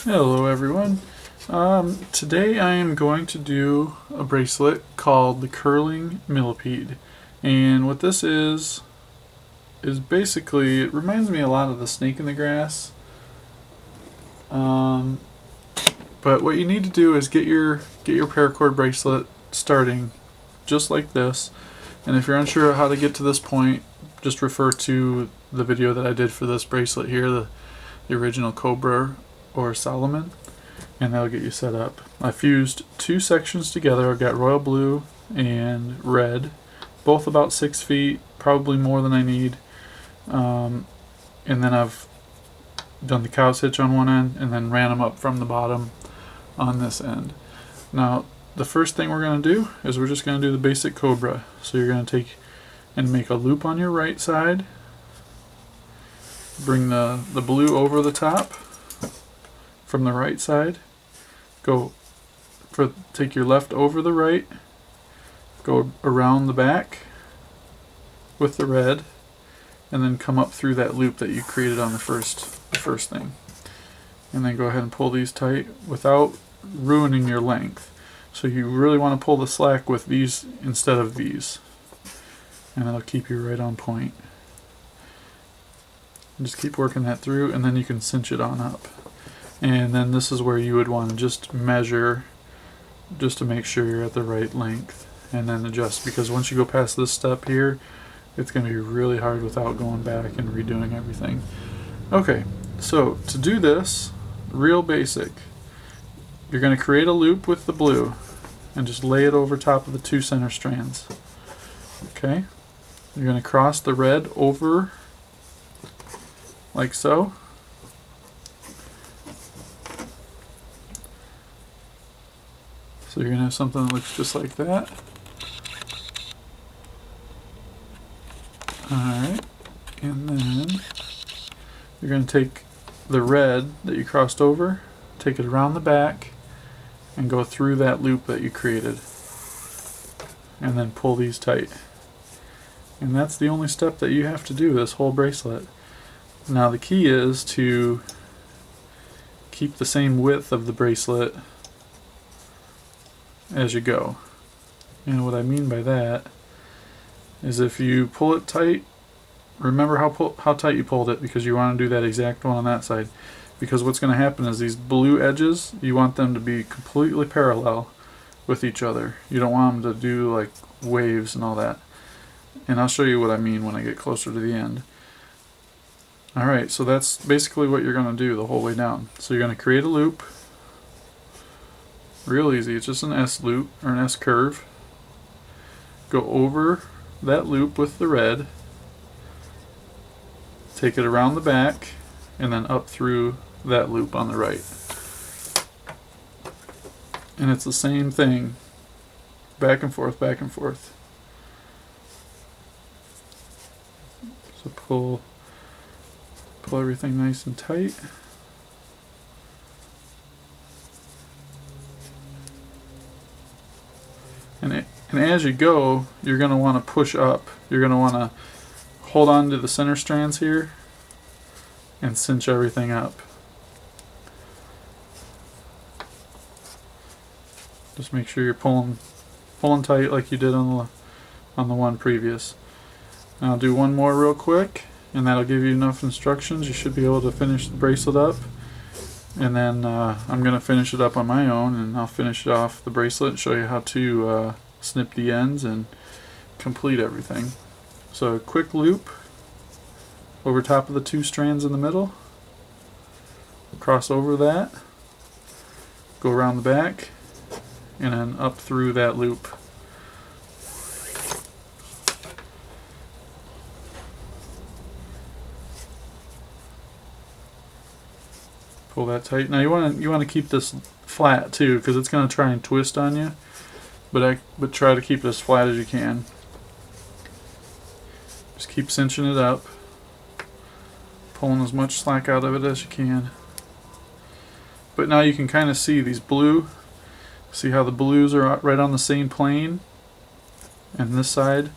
Hello everyone. Today I am going to do a bracelet called the Curling Millipede, and what this is basically, it reminds me a lot of the snake in the grass, but what you need to do is get your paracord bracelet starting just like this, and if you're unsure how to get to this point, just refer to the video that I did for this bracelet here, the original Cobra or Solomon, and that'll get you set up. I fused two sections together. I've got royal blue and red, both about 6 feet, probably more than I need, and then I've done the cow's hitch on one end and then ran them up from the bottom on this end. Now the first thing we're going to do is we're just going to do the basic Cobra. So you're going to take and make a loop on your right side, bring the blue over the top from the right side, take your left over the right, go around the back with the red, and then come up through that loop that you created on the first thing. And then go ahead and pull these tight without ruining your length. So you really want to pull the slack with these instead of these, and it'll keep you right on point. And just keep working that through, and then you can cinch it on up. And then this is where you would want to just measure, just to make sure you're at the right length, and then adjust, because once you go past this step here, it's going to be really hard without going back and redoing everything. Okay, so to do this, real basic, you're going to create a loop with the blue and just lay it over top of the two center strands. Okay, you're going to cross the red over like so. So you're going to have something that looks just like that. Alright, and then you're going to take the red that you crossed over, take it around the back, and go through that loop that you created. And then pull these tight. And that's the only step that you have to do this whole bracelet. Now the key is to keep the same width of the bracelet as you go. And what I mean by that is if you pull it tight, remember how tight you pulled it, because you want to do that exact one on that side. Because what's going to happen is these blue edges, you want them to be completely parallel with each other. You don't want them to do like waves and all that. And I'll show you what I mean when I get closer to the end. Alright, so that's basically what you're going to do the whole way down. So you're going to create a loop. Real easy, it's just an S loop or an S curve. Go over that loop with the red, take it around the back, and then up through that loop on the right. And it's the same thing, back and forth, back and forth. So pull everything nice and tight. And as you go, you're going to want to push up. You're going to want to hold on to the center strands here and cinch everything up. Just make sure you're pulling tight like you did on the one previous. And I'll do one more real quick, and that'll give you enough instructions. You should be able to finish the bracelet up. And then I'm going to finish it up on my own, and I'll finish off the bracelet and show you how to snip the ends and complete everything. So a quick loop over top of the two strands in the middle, cross over that, go around the back, and then up through that loop. Pull that tight. Now you want to keep this flat too, because it's going to try and twist on you. But try to keep it as flat as you can. Just keep cinching it up, pulling as much slack out of it as you can. But now you can kind of see these blue. See how the blues are right on the same plane, and this side,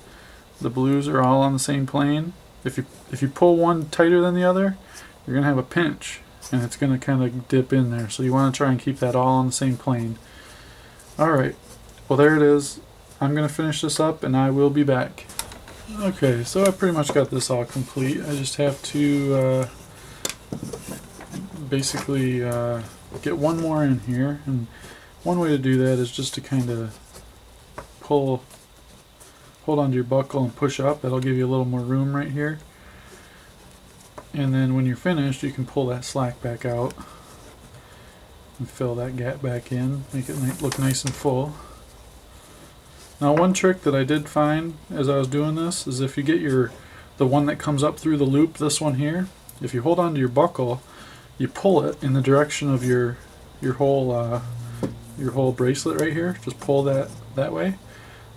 the blues are all on the same plane. If you pull one tighter than the other, you're gonna have a pinch. and it's going to kind of dip in there. So you want to try and keep that all on the same plane. Alright, well there it is. I'm going to finish this up and I will be back. Okay, so I pretty much got this all complete. I just have to basically get one more in here, and one way to do that is just to kind of hold onto your buckle and push up. That'll give you a little more room right here. And then when you're finished, you can pull that slack back out and fill that gap back in, make it look nice and full. Now one trick that I did find as I was doing this is if you get the one that comes up through the loop, this one here, if you hold onto your buckle, you pull it in the direction of your whole bracelet right here. Just pull that way.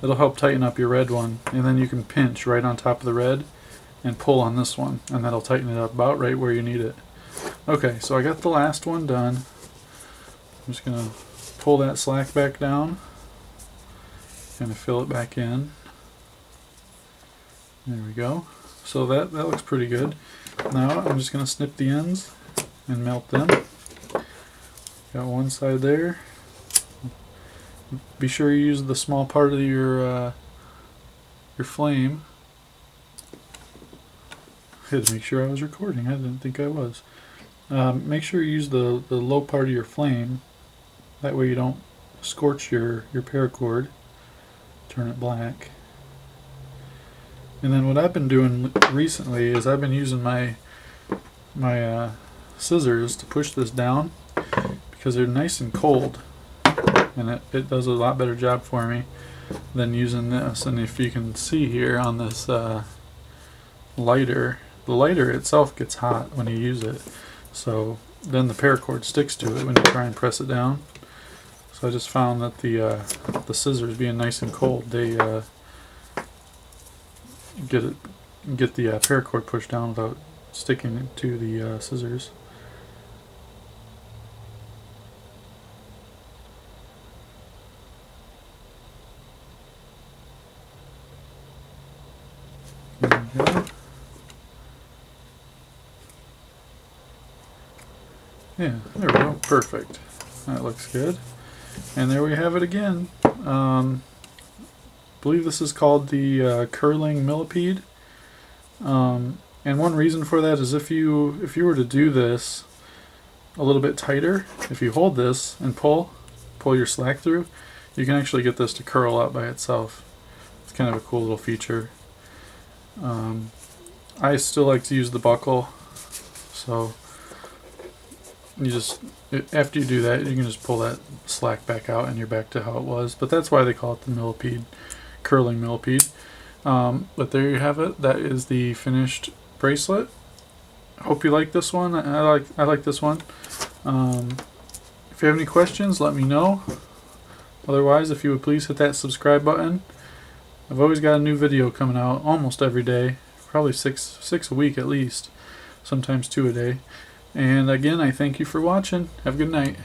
It'll help tighten up your red one, and then you can pinch right on top of the red and pull on this one, and that'll tighten it up about right where you need it. Okay, so I got the last one done. I'm just going to pull that slack back down, kind of fill it back in. There we go. So that looks pretty good. Now I'm just going to snip the ends and melt them. Got one side there. Be sure you use the small part of your flame. I had to make sure I was recording. I didn't think I was. Make sure you use the low part of your flame. That way you don't scorch your paracord. Turn it black. And then what I've been doing recently is I've been using my scissors to push this down because they're nice and cold, and it does a lot better job for me than using this. And if you can see here on this lighter, the lighter itself gets hot when you use it, so then the paracord sticks to it when you try and press it down. So I just found that the scissors being nice and cold, they get the paracord pushed down without sticking to the scissors. There we go. Yeah, there we go. Perfect. That looks good. And there we have it again. I believe this is called the curling millipede. And one reason for that is if you were to do this a little bit tighter, if you hold this and pull your slack through, you can actually get this to curl out by itself. It's kind of a cool little feature. I still like to use the buckle, so you just, after you do that, you can just pull that slack back out and you're back to how it was. But that's why they call it the millipede, curling millipede. But there you have it. That is the finished bracelet. Hope you like this one. I like this one. If you have any questions, let me know. Otherwise, if you would please hit that subscribe button. I've always got a new video coming out almost every day, probably six a week at least, sometimes 2 a day. And again, I thank you for watching. Have a good night.